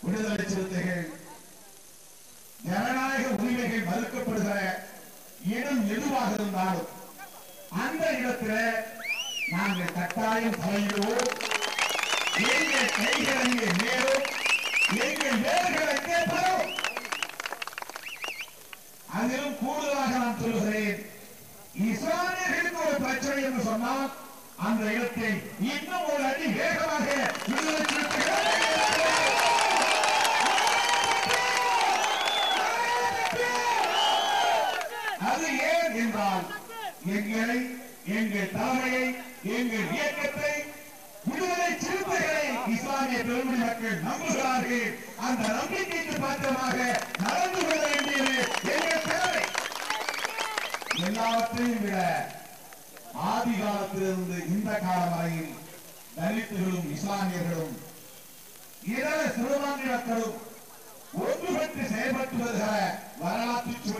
விடுதலை சிறுத்தைகள் ஜனநாயக உரிமைகள் மறுக்கப்படுகிற இடம் எதுவாக இருந்தாலும் அந்த இடத்தில் நாங்கள் கட்டாயம் தலையிடுவோம். எங்கள் கைகளை மேலும் எங்கள் வேர்களை கேட்போம். அதிலும் கூடுதலாக நான் சொல்கிறேன், இஸ்லாமியர்களுக்கு ஒரு பிரச்சனை என்று சொன்னால் அந்த இடத்தை இன்னும் ஒரு அடி வேகமாக விடுதலை சிறுத்தைகள் அது ஏன் என்றால் எங்களை, எங்கள் தலைமையை, எங்கள் இயக்கத்தை, விடுதலை சிறுத்தைகளை இஸ்லாமிய பெருமொழி மக்கள் நம்புகிறார்கள். அந்த நம்பிக்கைக்கு பாத்திரமாக நடந்து கொள்ள வேண்டியது எங்கள் தேவை. எல்லாவற்றையும் விட ஆதி காலத்திலிருந்து இந்த காலம் வரையில் தலித்துகளும் இஸ்லாமியர்களும் இதர சிறுபான்மை மக்களும் ஒன்றுபட்டு செயல்பட்டு வருகிற வரலாற்று